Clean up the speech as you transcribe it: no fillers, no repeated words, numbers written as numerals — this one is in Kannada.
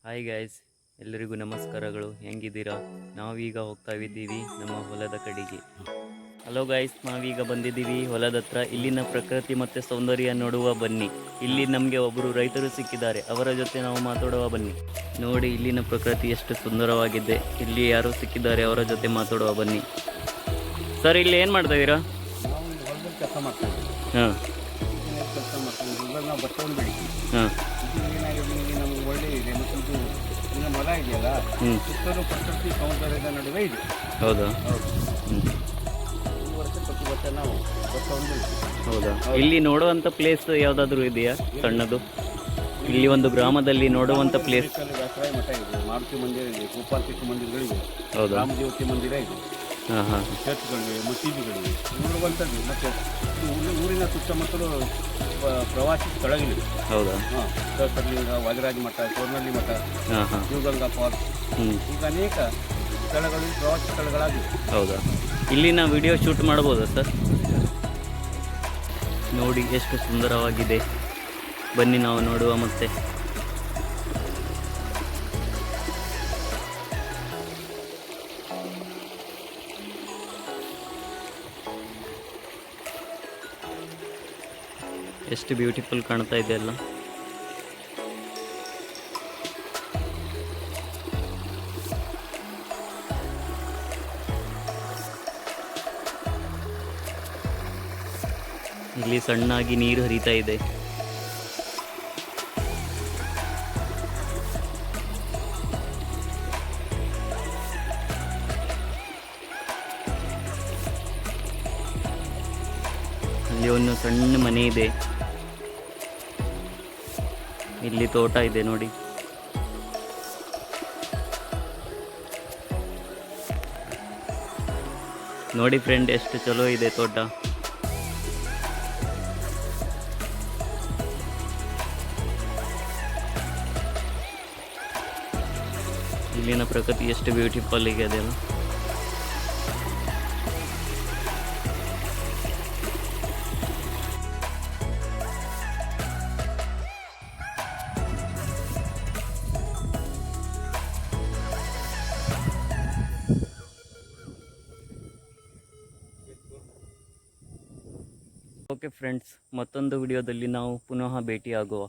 ಹಾಯ್ ಗೈಸ್, ಎಲ್ಲರಿಗೂ ನಮಸ್ಕಾರಗಳು. ಹೆಂಗಿದ್ದೀರಾ? ನಾವೀಗ ಹೋಗ್ತಾ ಇದ್ದೀವಿ ನಮ್ಮ ಹೊಲದ ಕಡೆಗೆ. ಹಲೋ ಗೈಸ್, ನಾವೀಗ ಬಂದಿದ್ದೀವಿ ಹೊಲದ ಹತ್ರ. ಇಲ್ಲಿನ ಪ್ರಕೃತಿ ಮತ್ತು ಸೌಂದರ್ಯ ನೋಡುವ ಬನ್ನಿ. ಇಲ್ಲಿ ನಮಗೆ ಒಬ್ಬರು ರೈತರು ಸಿಕ್ಕಿದ್ದಾರೆ, ಅವರ ಜೊತೆ ನಾವು ಮಾತಾಡುವ ಬನ್ನಿ. ನೋಡಿ, ಇಲ್ಲಿನ ಪ್ರಕೃತಿ ಎಷ್ಟು ಸುಂದರವಾಗಿದೆ. ಇಲ್ಲಿ ಯಾರು ಸಿಕ್ಕಿದ್ದಾರೆ, ಅವರ ಜೊತೆ ಮಾತಾಡುವ ಬನ್ನಿ. ಸರ್, ಇಲ್ಲಿ ಏನು ಮಾಡ್ತಾ ಇದ್ದೀರಾ? ನಾವು ಹೊಲದಲ್ಲಿ ಕೆಲಸ ಮಾಡ್ತೀವಿ. ಹಾಂ ಕೆಲಸ ಮಾಡ್ತೀವಿ. ಇವಾಗ ನಾವು ಭತ್ತವನ್ನು ಬೆಳಿತೀವಿ. ಹಾಂ ಇದು ಏನಾಗಿದೆ, ಇಲ್ಲಿ ನಮ್ಗೆ ಒಳ್ಳೆ ಇದೆ. ಮತ್ತು ಇದು ಇನ್ನು ಮರ ಇದೆಯಲ್ಲ, ಸುತ್ತಲೂ ಪ್ರಕೃತಿ ಸೌಂದರ್ಯದ ನಡುವೆ ಇದೆ. ಹೌದಾ? ಹೌದು. ಹ್ಞೂ ಈ ಪ್ರತಿ ವರ್ಷ ನಾವು ಭತ್ತವನ್ನು ಬೆಳಿತೀವಿ. ಹೌದಾ? ಇಲ್ಲಿ ನೋಡುವಂಥ ಪ್ಲೇಸ್ ಯಾವುದಾದ್ರೂ ಇದೆಯಾ ಸಣ್ಣದು? ಇಲ್ಲಿ ಒಂದು ಗ್ರಾಮದಲ್ಲಿ ನೋಡುವಂಥ ಪ್ಲೇಸ್. ವ್ಯಾಸರಾಯ ಮಠ ಇದೆ, ಮಾರುತಿ ಮಂದಿರ ಇದೆ, ಗೋಪಾಲ ಕೃಷ್ಣ ಮಂದಿರಗಳಿವೆ, ಹೌದಾ? ರಾಮದೇವತೆ ಮಂದಿರ ಇದೆ, ಹಾಂ ಹಾಂ ಚರ್ಚ್ಗಳಿವೆ, ಮಸೀದಿಗಳಿವೆ, ನೋಡುವಂಥದ್ದು. ಮತ್ತು ಊರಿನ ಸುತ್ತಮುತ್ತಲು ಪ್ರವಾಸಿ ಸ್ಥಳಗಳಿವೆ. ಹೌದಾ? ಹಾಂ, ಸಹಸ್ರಲಿಂಗ, ವಾಜರಾಜ ಮಠ, ಸ್ವರ್ಣಳ್ಳಿ ಮಠ, ಹಾಂ ಹಾಂ ಶಿವಗಂಗಾ ಫಾಲ್ಸ್, ಈಗ ಅನೇಕ ಸ್ಥಳಗಳು ಪ್ರವಾಸಿ ಸ್ಥಳಗಳಾಗಿವೆ. ಹೌದಾ? ಇಲ್ಲಿನ ವಿಡಿಯೋ ಶೂಟ್ ಮಾಡ್ಬೋದಾ ಸರ್? ನೋಡಿ ಎಷ್ಟು ಸುಂದರವಾಗಿದೆ. ಬನ್ನಿ ನಾವು ನೋಡುವ ಮತ್ತೆ. ಎಷ್ಟು ಬ್ಯೂಟಿಫುಲ್ ಕಾಣ್ತಾ ಇದೆ ಅಲ್ಲ. ಇಲ್ಲಿ ಸಣ್ಣಾಗಿ ನೀರು ಹರಿತಾ ಇದೆ. ಅಲ್ಲಿ ಒಂದು ಸಣ್ಣ ಮನೆ ಇದೆ. ಇಲ್ಲಿ ತೋಟ ಇದೆ ನೋಡಿ. ನೋಡಿ ಫ್ರೆಂಡ್, ಎಷ್ಟು ಚಲೋ ಇದೆ ತೋಟ. ಇಲ್ಲಿನ ಪ್ರಕೃತಿ ಎಷ್ಟು ಬ್ಯೂಟಿಫುಲ್ ಇದೆ ಅಲ್ಲ. ಓಕೆ ಫ್ರೆಂಡ್ಸ್, ಮತ್ತೊಂದು ವಿಡಿಯೋದಲ್ಲಿ ನಾವು ಪುನಃ ಭೇಟಿಯಾಗುವ.